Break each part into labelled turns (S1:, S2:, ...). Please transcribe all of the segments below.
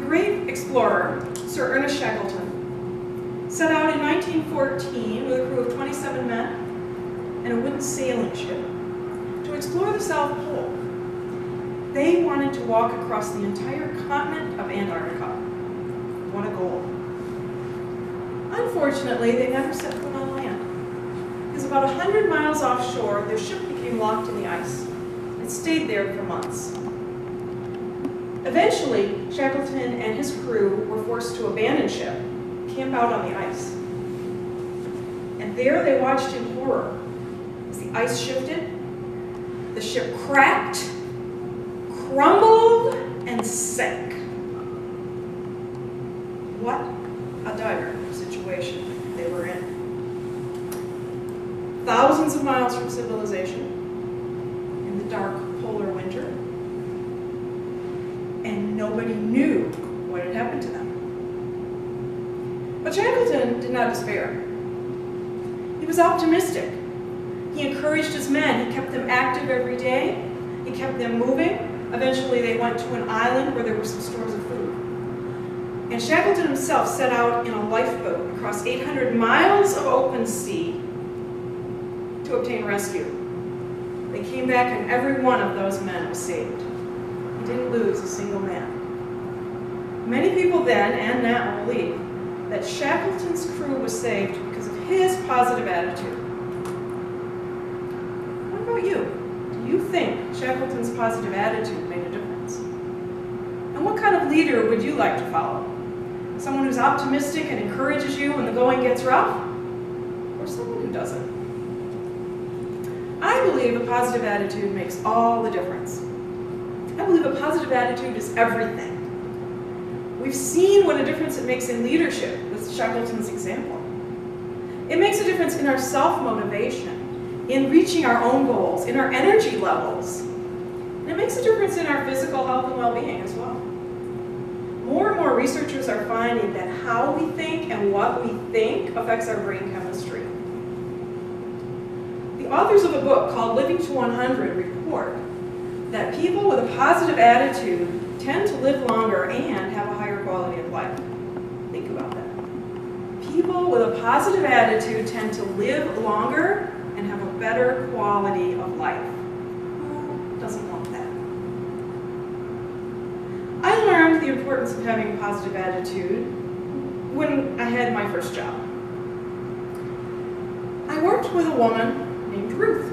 S1: great explorer, Sir Ernest Shackleton, set out in 1914 with a crew of 27 men and a wooden sailing ship to explore the South Pole. They wanted to walk across the entire continent of Antarctica. What a goal. Unfortunately, they never set foot on land, because about 100 miles offshore, their ship became locked in the ice. It stayed there for months. Eventually, Shackleton and his crew were forced to abandon ship, camp out on the ice. And there they watched in horror as the ice shifted, the ship cracked, crumbled, and sank. What a dire situation they were in. Thousands of miles from civilization, in the dark polar winter, and nobody knew what had happened to them. But Shackleton did not despair. He was optimistic. He encouraged his men. He kept them active every day. He kept them moving. Eventually they went to an island where there were some stores of food. And Shackleton himself set out in a lifeboat across 800 miles of open sea to obtain rescue. They came back and every one of those men was saved. He didn't lose a single man. Many people then and now believe that Shackleton's crew was saved because of his positive attitude. What about you? Do you think Shackleton's positive attitude made a difference? And what kind of leader would you like to follow? Someone who's optimistic and encourages you when the going gets rough? Or someone who doesn't? I believe a positive attitude makes all the difference. I believe a positive attitude is everything. We've seen what a difference it makes in leadership with Shackleton's example. It makes a difference in our self-motivation, in reaching our own goals, in our energy levels. And it makes a difference in our physical health and well-being as well. More and more researchers are finding that how we think and what we think affects our brain chemistry. The authors of a book called Living to 100 report that people with a positive attitude tend to live longer and have a higher quality of life. Think about that. People with a positive attitude tend to live longer and have a better quality of life. Who doesn't want that? I learned the importance of having a positive attitude when I had my first job. I worked with a woman named Ruth.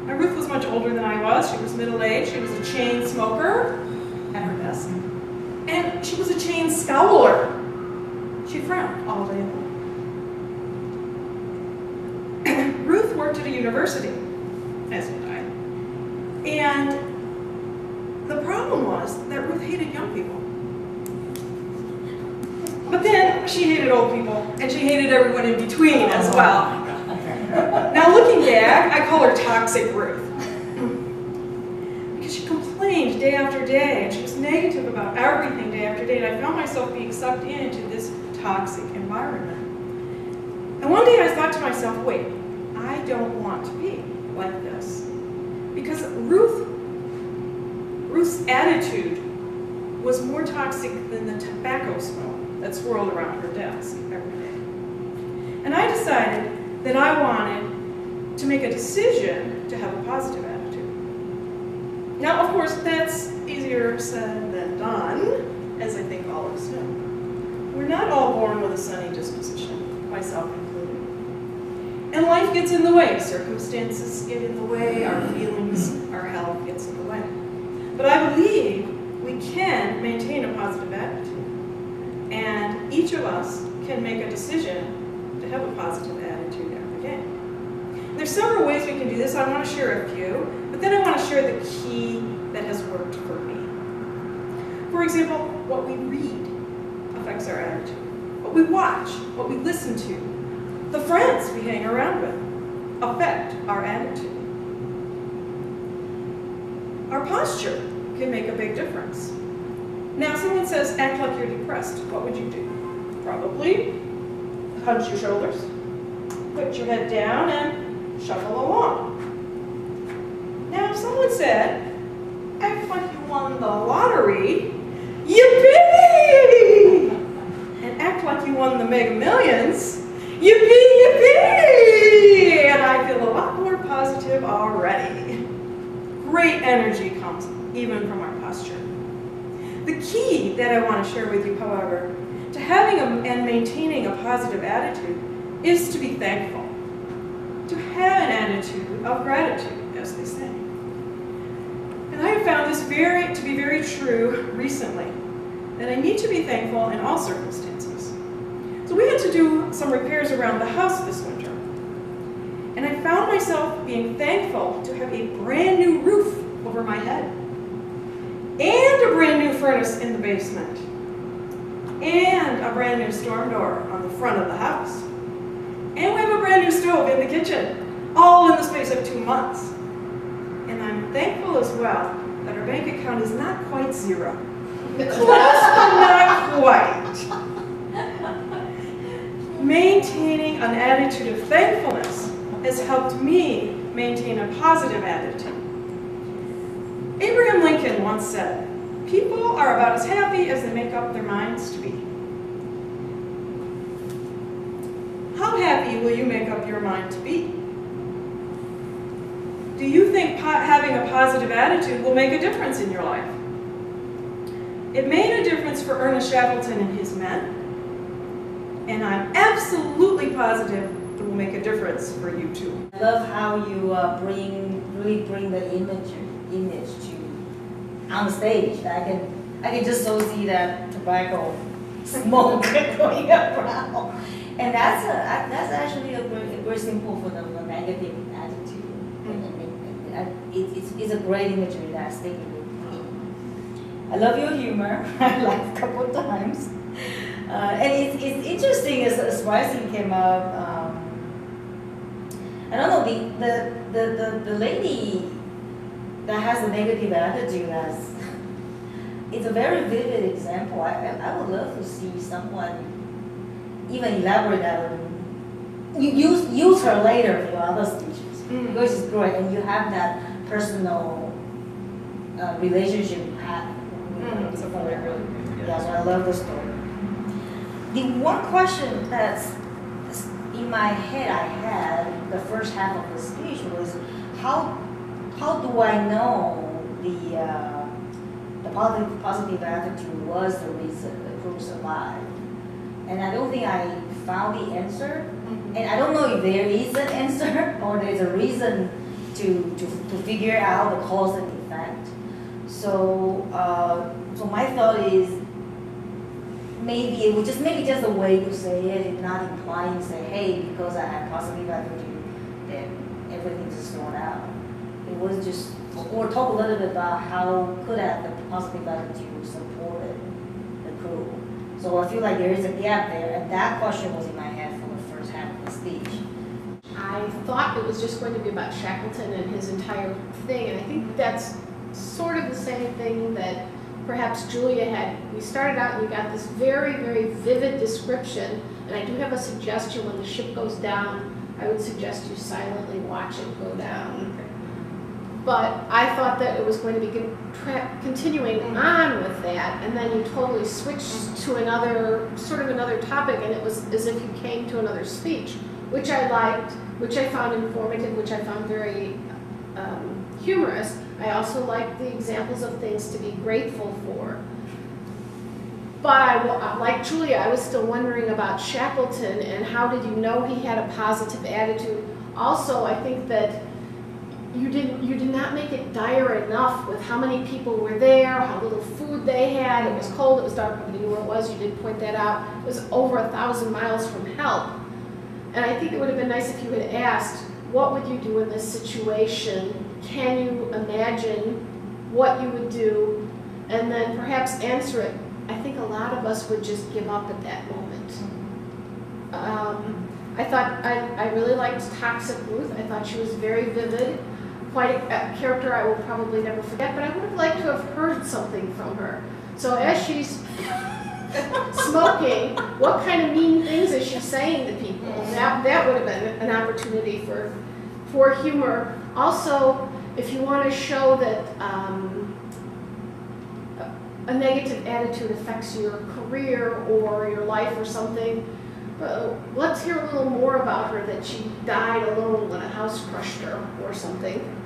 S1: Now, Ruth was much older than I was. She was middle-aged. She was a chain smoker at her desk. And she was a chain scowler. She frowned all day long. Ruth worked at a university, as did I. And the problem was that Ruth hated young people. But then she hated old people, and she hated everyone in between as well. Now looking back, I call her Toxic Ruth. Because she complained day after day, and she was negative about everything day after day, and I found myself being sucked into this toxic environment. And one day I thought to myself, wait, I don't want to be like this. Because Ruth's attitude was more toxic than the tobacco smoke that swirled around her desk every day. And I decided that I wanted to make a decision to have a positive attitude. Now, of course, that's easier said than done, as I think all of us know. We're not all born with a sunny disposition, myself included. And life gets in the way. Circumstances get in the way, our feelings, our health gets in the way. But I believe we can maintain a positive attitude. And each of us can make a decision to have a positive attitude every day. There's several ways we can do this. I want to share a few, but then I want to share the key that has worked for me. For example, what we read affects our attitude. What we watch, what we listen to, the friends we hang around with affect our attitude. Our posture can make a big difference. Now, someone says, act like you're depressed. What would you do? Probably hunch your shoulders, put your head down, and shuffle along. Now, if someone said, act like you won the lottery, yippee! And act like you won the Mega Millions. Yippee, yippee! And I feel a lot more positive already. Great energy comes even from our posture. The key that I want to share with you, however, to having and maintaining a positive attitude is to be thankful. To have an attitude of gratitude, as they say. And I have found this to be very true recently, that I need to be thankful in all circumstances. So we had to do some repairs around the house this winter. And I found myself being thankful to have a brand new roof over my head. And a brand new furnace in the basement. And a brand new storm door on the front of the house. And we have a brand new stove in the kitchen, all in the space of 2 months. And I'm thankful as well that our bank account is not quite zero. Close, but not quite. Maintaining an attitude of thankfulness has helped me maintain a positive attitude. Abraham Lincoln once said, "People are about as happy as they make up their minds to be." How happy will you make up your mind to be? Do you think having a positive attitude will make a difference in your life? It made a difference for Ernest Shackleton and his men, and I'm absolutely positive it will make a difference for you too.
S2: I love how you really bring the image to on stage. I can just so see that tobacco smoke going around, and that's actually a great symbol for the negative attitude. It's a great imagery that's sticking with me. I love your humor. I laughed a couple of times, and it's interesting as Rising came up. I don't know, the lady that has a negative attitude it's a very vivid example. I would love to see someone even elaborate that. Use her later for other speeches, because it's great, and you have that personal relationship with her. Yeah, so I love the story. The one question that's in my head I had the first half of the speech was how do I know the positive attitude was the reason the crew survived? And I don't think I found the answer. And I don't know if there is an answer or there's a reason to figure out the cause and effect. So so my thought is maybe it was just a way to say it, not implying say, hey, because I have positive attitude, then everything's just thrown out. It was just, or talk a little bit about how could have the positive attitude supported the crew. So I feel like there is a gap there, and that question was in my head for the first half of the speech.
S3: I thought it was just going to be about Shackleton and his entire thing, and I think that's sort of the same thing that perhaps Julia had. We started out and we got this very, very vivid description, and I do have a suggestion. When the ship goes down, I would suggest you silently watch it go down. But I thought that it was going to be continuing on with that, and then you totally switched to another topic, and it was as if you came to another speech, which I liked, which I found informative, which I found very humorous. I also liked the examples of things to be grateful for. But like Julia, I was still wondering about Shackleton and how did you know he had a positive attitude. Also, I think that you did not make it dire enough with how many people were there, how little food they had. It was cold, it was dark, nobody knew where it was. You did point that out. It was over 1,000 miles from help. And I think it would have been nice if you had asked, what would you do in this situation? Can you imagine what you would do? And then perhaps answer it. I think a lot of us would just give up at that moment. I thought I really liked Toxic Ruth. I thought she was very vivid. Quite a character I will probably never forget, but I would have liked to have heard something from her. So as she's smoking, what kind of mean things is she saying to people? That would have been an opportunity for humor. Also, if you want to show that a negative attitude affects your career or your life or something. Let's hear a little more about her, that she died alone when a house crushed her or something.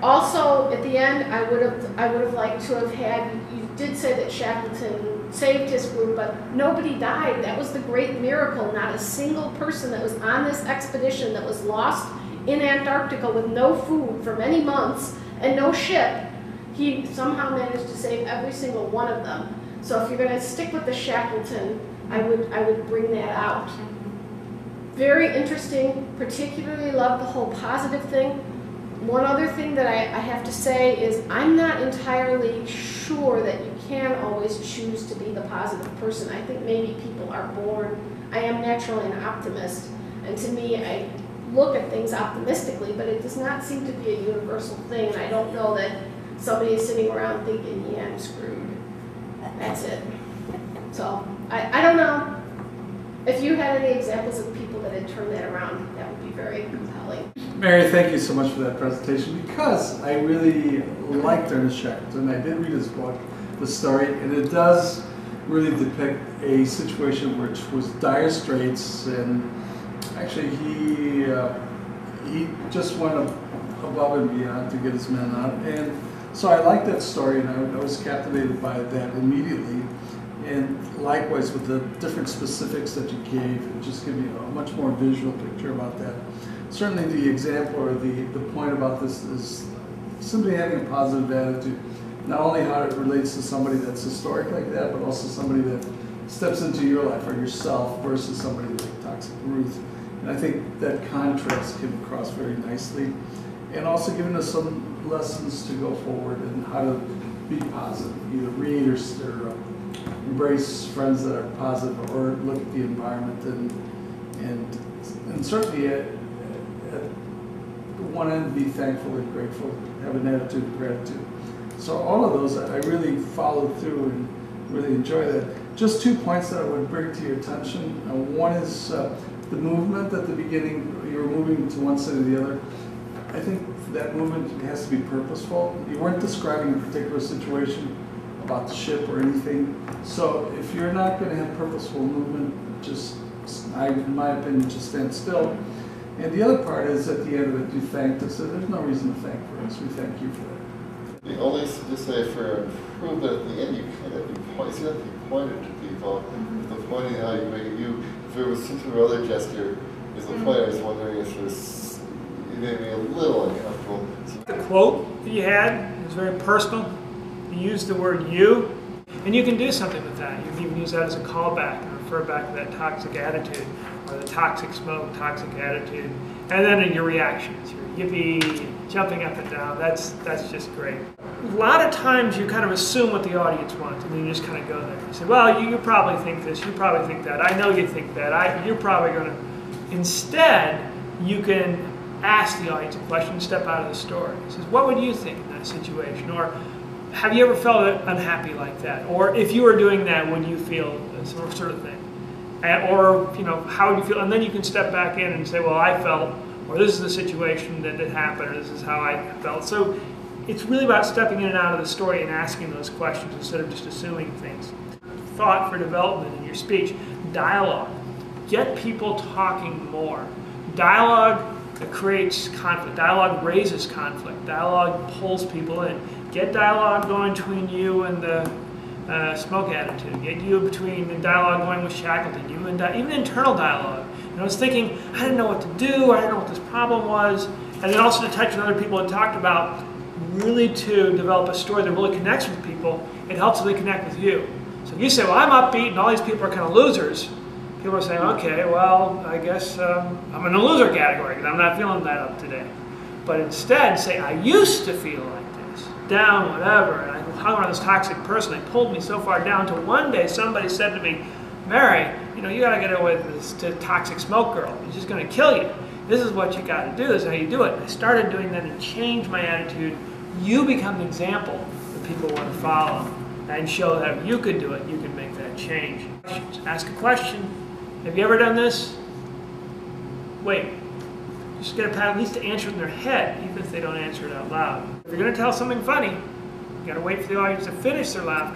S3: Also, at the end, I would have liked to have had, you did say that Shackleton saved his group, but nobody died. That was the great miracle. Not a single person that was on this expedition that was lost in Antarctica with no food for many months and no ship, he somehow managed to save every single one of them. So if you're going to stick with the Shackleton, I would bring that out. Very interesting, particularly love the whole positive thing. One other thing that I have to say is I'm not entirely sure that you can always choose to be the positive person. I think maybe people are born, I am naturally an optimist, and to me I look at things optimistically, but it does not seem to be a universal thing, and I don't know that somebody is sitting around thinking, yeah, I'm screwed. That's it. So, I don't know. If you had any examples of people that had turned that around, that would be very compelling.
S4: Mary, thank you so much for that presentation, because I really liked Ernest Shackleton. I did read his book, The Story, and it does really depict a situation which was dire straits, and actually he just went above and beyond to get his men out. And so I liked that story, and I was captivated by that immediately. And likewise with the different specifics that you gave, it just gave me a much more visual picture about that. Certainly the example or the point about this is simply having a positive attitude. Not only how it relates to somebody that's historic like that, but also somebody that steps into your life or yourself versus somebody like Toxic Ruth. And I think that contrast came across very nicely. And also giving us some lessons to go forward and how to be positive, either read or embrace friends that are positive, or look at the environment, and certainly at one end be thankful and grateful, have an attitude of gratitude. So all of those I really followed through and really enjoy that. Just 2 points that I would bring to your attention. One is the movement at the beginning. You were moving to one side or the other. I think that movement has to be purposeful. You weren't describing a particular situation about the ship or anything. So if you're not going to have purposeful movement, just, in my opinion, just stand still. And the other part is at the end of it, you thanked us. So there's no reason to thank for us. We thank you for that.
S5: The only to say for improvement at the end, you pointed to people. The pointing how you make it, if there was some sort of other gesture, is the point. I was wondering if it made me a little uncomfortable.
S6: The quote that you had was very personal. You used the word "you," and you can do something with that. You can even use that as a callback and refer back to that toxic attitude, or the toxic smoke, toxic attitude, and then in your reactions, your yippee, jumping up and down. That's just great. A lot of times you kind of assume what the audience wants, and then you just kind of go there. You say, well, you probably think this, you probably think that, I know you think that, you're probably going to. Instead, you can ask the audience a question, step out of the story. It says, what would you think in that situation? Or have you ever felt unhappy like that? Or if you were doing that, would you feel some sort of thing? Or, how would you feel? And then you can step back in and say, well, I felt, or this is the situation that happened, or this is how I felt. So it's really about stepping in and out of the story and asking those questions instead of just assuming things. Thought for development in your speech. Dialogue. Get people talking more. Dialogue creates conflict. Dialogue raises conflict. Dialogue pulls people in. Get dialogue going between you and the smoke attitude. Get you between the dialogue going with Shackleton. You and even internal dialogue. I was thinking, I didn't know what to do. I didn't know what this problem was. And then also to touch on other people and talked about, really to develop a story that really connects with people. It helps them connect with you. So if you say, well, I'm upbeat and all these people are kind of losers, people are saying, okay, well, I guess I'm in the loser category because I'm not feeling that up today. But instead, say, I used to feel like this, down, whatever, and I hung around this toxic person. They pulled me so far down until one day somebody said to me, Mary, you got to get away with this toxic smoke girl. She's just going to kill you. This is what you got to do. This is how you do it. And I started doing that and changed my attitude. You become an example that people want to follow and show that if you could do it, you can make that change. Ask a question. Have you ever done this? Wait. Just get a pat at least to answer it in their head, even if they don't answer it out loud. If you're going to tell something funny, You got to wait for the audience to finish their laughter.